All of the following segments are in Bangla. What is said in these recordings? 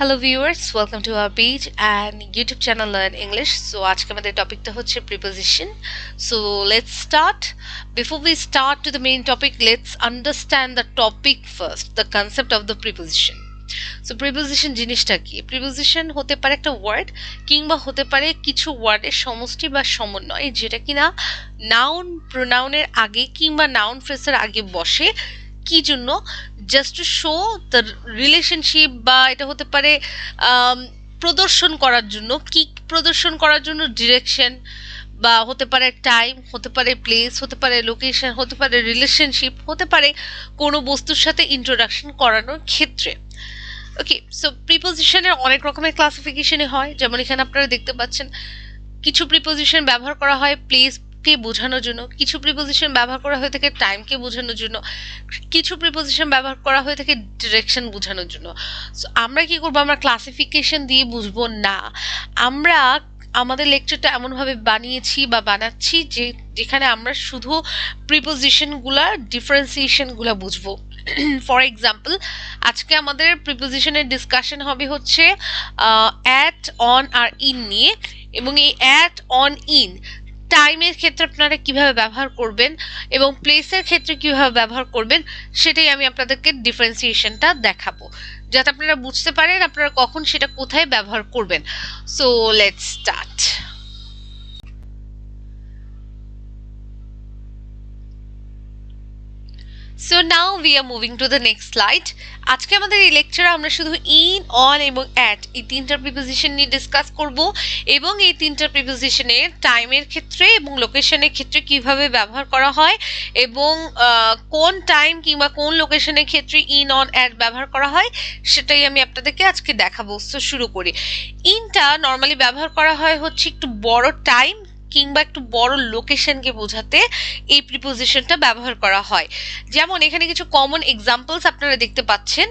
Hello viewers, welcome to our page and YouTube channel Learn English. So আজকে আমাদের টপিকটা হচ্ছে preposition. So let's start. Before we start to the main topic, let's understand the topic first, the concept of the preposition. So preposition জিনিসটা কি? preposition হতে পারে একটা ওয়ার্ড কিংবা হতে পারে কিছু ওয়ার্ডের সমষ্টি বা সমন্বয় যেটা কিনা নাউন প্রোনাউনের আগে কিংবা নাউন ফ্রেজের আগে বসে কি জন্য just to show the relationship বা এটা হতে পারে প্রদর্শন করার জন্য কি প্রদর্শন করার জন্য ডিরেকশন বা হতে পারে টাইম হতে পারে প্লেস হতে পারে লোকেশন হতে পারে রিলেশনশিপ হতে পারে কোনো বস্তুর সাথে ইন্ট্রোডাকশন করানোর ক্ষেত্রে। ওকে, সো প্রিপোজিশনের অনেক রকমের ক্লাসিফিকেশনে হয়, যেমন এখানে আপনারা দেখতে পাচ্ছেন কিছু প্রিপোজিশন ব্যবহার করা হয় প্লেসকে বোঝানোর জন্য, কিছু প্রিপোজিশন ব্যবহার করা হয়ে থাকে টাইমকে বোঝানোর জন্য, কিছু প্রিপোজিশন ব্যবহার করা হয়ে থাকে ডিরেকশন বোঝানোর জন্য। সো আমরা কি করবো, আমরা ক্লাসিফিকেশন দিয়ে বুঝবো না, আমরা আমাদের লেকচারটা এমনভাবে বানিয়েছি বা বানাচ্ছি যেখানে আমরা শুধু প্রিপোজিশনগুলার ডিফারেন্সিয়েশনগুলো বুঝবো। ফর এক্সাম্পল, আজকে আমাদের প্রিপোজিশনের ডিসকাশন হবে হচ্ছে অ্যাট, অন আর ইন নিয়ে, এবং এই অ্যাট, অন, ইন টাইমের ক্ষেত্রে আপনারা কিভাবে ব্যবহার করবেন এবং প্লেসের ক্ষেত্রে কিভাবে ব্যবহার করবেন সেটাই আমি আপনাদেরকে ডিফারেন্সিয়েশনটা দেখাবো, যাতে আপনারা বুঝতে পারেন আপনারা কখন সেটা কোথায় ব্যবহার করবেন। So let's start. So now we are moving to the next slide. আজকে আমাদের এই লেকচারে আমরা শুধু ইন, অন এবং অ্যাট এই তিনটা প্রিপোজিশন নিয়ে ডিসকাস করব এবং এই তিনটা প্রিপোজিশনের টাইমের ক্ষেত্রে এবং লোকেশনের ক্ষেত্রে কিভাবে ব্যবহার করা হয় এবং কোন টাইম কিংবা কোন লোকেশনের ক্ষেত্রে ইন, অন, অ্যাট ব্যবহার করা হয় সেটাই আমি আপনাদেরকে আজকে দেখাবো। সো শুরু করি। ইনটা নর্মালি ব্যবহার করা হয় হচ্ছে একটু বড় টাইম কিংবা একটু বড় লোকেশনকে বোঝাতে এই প্রিপোজিশনটা ব্যবহার করা হয়। যেমন এখানে কিছু কমন এক্সাম্পলস আপনারা দেখতে পাচ্ছেন,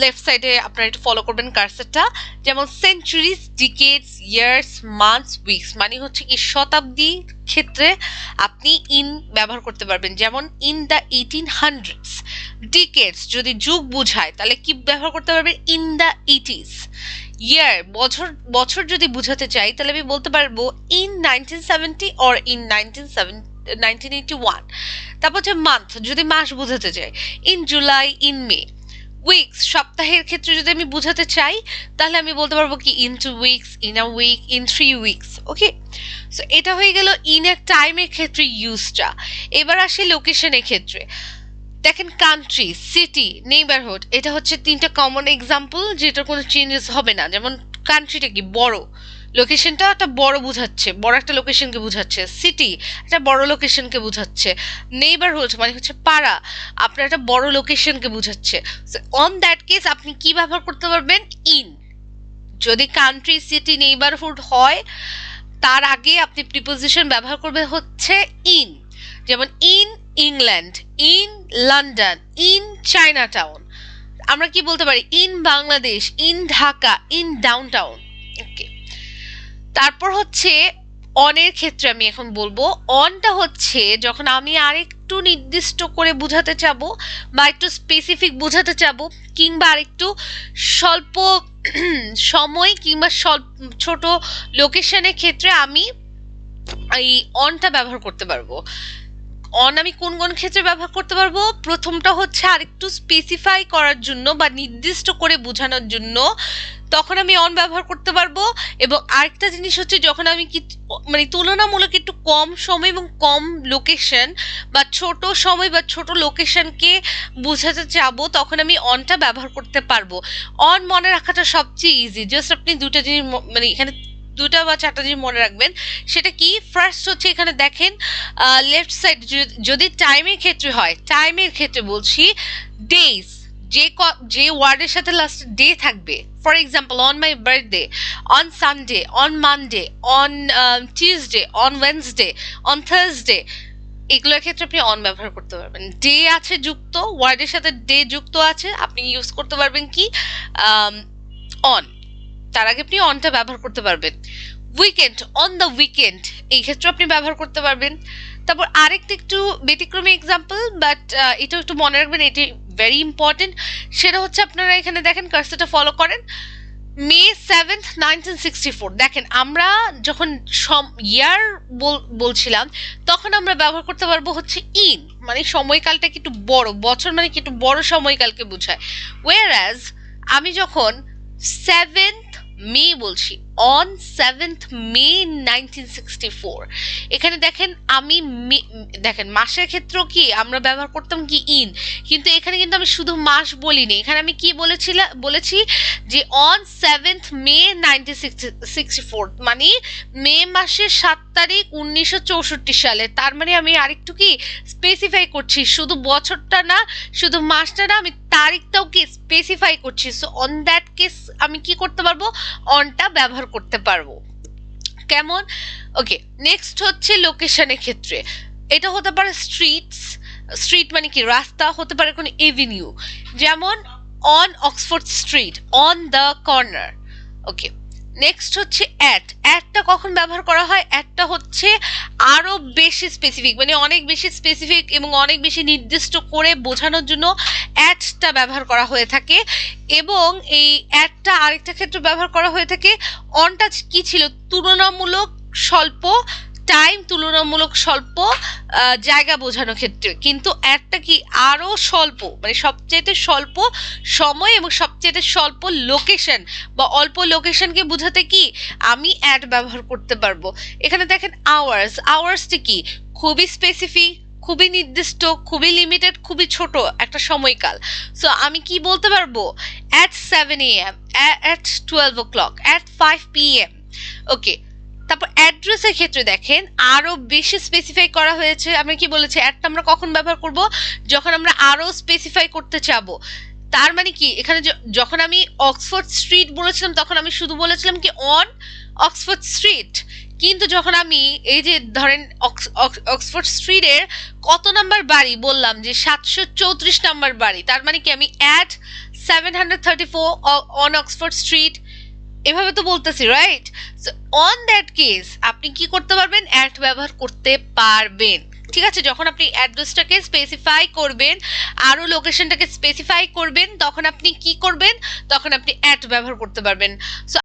লেফট সাইডে আপনারা একটু ফলো করবেন কার্সারটা। যেমন সেঞ্চুরিজ, ডিকেডস, ইয়ার্স, মান্থস, উইকস মানে হচ্ছে কি শতাব্দী ক্ষেত্রে আপনি ইন ব্যবহার করতে পারবেন, যেমন ইন দ্য 1800s। ডিকেডস যদি যুগ বোঝায় তাহলে কি ব্যবহার করতে পারবেন, ইন দ্য 80s। ইয়ার বছর যদি বোঝাতে চাই তাহলে আমি বলতে পারবো ইন 1970 অর ইন 1981। তারপর হচ্ছে মান্থ যদি মাস বোঝাতে চাই, in July, in May. Weeks সপ্তাহের ক্ষেত্রে যদি আমি বোঝাতে চাই তাহলে আমি বলতে পারবো কি in 2 weeks, in a week, in 3 weeks. Okay, so এটা হয়ে গেল ইন এর টাইমের ক্ষেত্রে ইউজটা। এবার আসি লোকেশনের ক্ষেত্রে। দেখেন কান্ট্রি, সিটি, নেইবারহুড এটা হচ্ছে তিনটা কমন এক্সাম্পল যেটার কোনো চেঞ্জেস হবে না। যেমন কান্ট্রিটা কি বড়, লোকেশনটা একটা বড় বোঝাচ্ছে, বড় একটা লোকেশনকে বোঝাচ্ছে। সিটি একটা বড় লোকেশনকে বোঝাচ্ছে। নেইবারহুড মানে হচ্ছে পাড়া, আপনার একটা বড় লোকেশনকে বোঝাচ্ছে। অন দ্যাট কেস আপনি কি ব্যবহার করতে পারবেন, ইন। যদি কান্ট্রি, সিটি, নেইবারহুড হয় তার আগে আপনি প্রিপোজিশন ব্যবহার করবেন হচ্ছে ইন। যেমন in England, in London, in Chinatown. আমরা কি বলতে পারি, in Bangladesh, in Dhaka, in downtown. Okay, তারপর হচ্ছে অনের ক্ষেত্রে আমি এখন বলবো অনটা হচ্ছে যখন আমি আরেকটু নির্দিষ্ট করে বোঝাতে চাবো বা একটু স্পেসিফিক বোঝাতে চাবো কিংবা আরেকটু স্বল্প সময় কিংবা ছোট লোকেশনের ক্ষেত্রে আমি এই অনটা ব্যবহার করতে পারবো। অন আমি কোন কোন ক্ষেত্রে ব্যবহার করতে পারবো, প্রথমটা হচ্ছে আরেকটু স্পেসিফাই করার জন্য বা নির্দিষ্ট করে বোঝানোর জন্য, তখন আমি অন ব্যবহার করতে পারবো। এবং আরেকটা জিনিস হচ্ছে যখন আমি কি মানে তুলনামূলক একটু কম সময় এবং কম লোকেশন বা ছোট সময় বা ছোট লোকেশনকে বোঝাতে চাবো তখন আমি অনটা ব্যবহার করতে পারবো। অন মনে রাখাটা সবচেয়ে ইজি, জাস্ট আপনি দুটো জিনিস মানে এখানে দুটা বা চারটা জিনিস মনে রাখবেন। সেটা কি, ফার্স্ট হচ্ছে এখানে দেখেন লেফট সাইড যদি টাইমের ক্ষেত্রে হয়, টাইমের ক্ষেত্রে বলছি ডেজ, যে ওয়ার্ডের সাথে লাস্ট ডে থাকবে। For example on my birthday, on Sunday, on Monday, on Tuesday, on Wednesday, on Thursday, এগুলোর ক্ষেত্রে আপনি অন ব্যবহার করতে পারবেন। ডে আছে যুক্ত, ওয়ার্ডের সাথে ডে যুক্ত আছে, আপনি ইউজ করতে পারবেন কি অন, তার আগে আপনি অনটা ব্যবহার করতে পারবেন। উইকেন্ড, অন দ্য উইকেন্ড এই ক্ষেত্রে আপনি ব্যবহার করতে পারবেন। তারপর আরেকটা একটু ব্যতিক্রমী এক্সাম্পল, বাট এটা একটু মনে রাখবেন, এটি ভেরি ইম্পর্টেন্ট, সেটা হচ্ছে আপনারা এখানে দেখেন কার্সরটা ফলো করেন, মে 7th 1964। দেখেন আমরা যখন ইয়ার বলছিলাম তখন আমরা ব্যবহার করতে পারবো হচ্ছে ইন, মানে সময়কালটা কি একটু বড়, বছর মানে কি একটু বড় সময়কালকে বোঝায়। ওয়েরাজ আমি যখন 7th মে বলছি, অন 7th মে 1964, এখানে দেখেন আমি দেখেন মাসের ক্ষেত্রেও কি আমরা ব্যবহার করতাম কি ইন, কিন্তু এখানে কিন্তু আমি শুধু মাস বলিনি, এখানে আমি কি বলেছি যে অন 7th মে 1964, মানে মে মাসের 7 তারিখ 1964 সালে। তার মানে আমি আরেকটু কি স্পেসিফাই করছি, শুধু বছরটা না, শুধু মাসটা না, আমি তারিখটাও কি স্পেসিফাই করছি। সো অন দ্যাট কেস আমি কি করতে পারবো, অনটা ব্যবহার করতে পারবো। কেমন? ওকে, নেক্সট হচ্ছে লোকেশনের ক্ষেত্রে, এটা হতে পারে স্ট্রিট মানে কি রাস্তা, হতে পারে কোনো এভিনিউ, যেমন on Oxford street, on the corner. Okay, next হচ্ছে অ্যাটটা কখন ব্যবহার করা হয়? অ্যাটটা হচ্ছে আরো বেশি স্পেসিফিক, মানে অনেক বেশি স্পেসিফিক এবং অনেক বেশি নির্দিষ্ট করে বোঝানোর জন্য অ্যাটটা ব্যবহার করা হয়ে থাকে। এবং এই অ্যাটটা আরেকটা ক্ষেত্রে ব্যবহার করা হয়ে থাকে, অনটা কি ছিল, তুলনামূলক স্বল্প টাইম, তুলনামূলক স্বল্প জায়গা বোঝানোর ক্ষেত্রে, কিন্তু অ্যাটটা কি আরো স্বল্প, মানে সবচেয়ে স্বল্প সময় এবং সবচেয়ে স্বল্প লোকেশন বা অল্প লোকেশনকে বোঝাতে কি আমি অ্যাট ব্যবহার করতে পারবো। এখানে দেখেন আওয়ার্সটি কি খুবই স্পেসিফিক, খুবই নির্দিষ্ট, খুবই লিমিটেড, খুবই ছোট একটা সময়কাল। সো আমি কি বলতে পারবো, at 7 AM, at 12 o'clock, at 5 PM। ওকে, তারপর অ্যাড্রেসের ক্ষেত্রে দেখেন আরো বেশি স্পেসিফাই করা হয়েছে। আমরা কি বলেছি, অ্যাডটা আমরা কখন ব্যবহার করব, যখন আমরা আরো স্পেসিফাই করতে চাবো। তার মানে কি এখানে যখন আমি অক্সফোর্ড স্ট্রিট বলেছিলাম তখন আমি শুধু বলেছিলাম কি অন অক্সফোর্ড স্ট্রিট, কিন্তু যখন আমি এই যে ধরেন অক্সফোর্ড স্ট্রিটের কত নাম্বার বাড়ি বললাম যে 734 নাম্বার বাড়ি, তার মানে কি আমি অ্যাট 734 অন অক্সফোর্ড স্ট্রিট এভাবে তো বলতেছি, right? So on that case আপনি কি করতে পারবেন, অ্যাট ব্যবহার করতে পারবেন। ঠিক আছে, যখন আপনি অ্যাড্রেসটাকে স্পেসিফাই করবেন, আরো লোকেশনটাকে স্পেসিফাই করবেন, তখন আপনি কি করবেন, তখন আপনি অ্যাট ব্যবহার করতে পারবেন। সো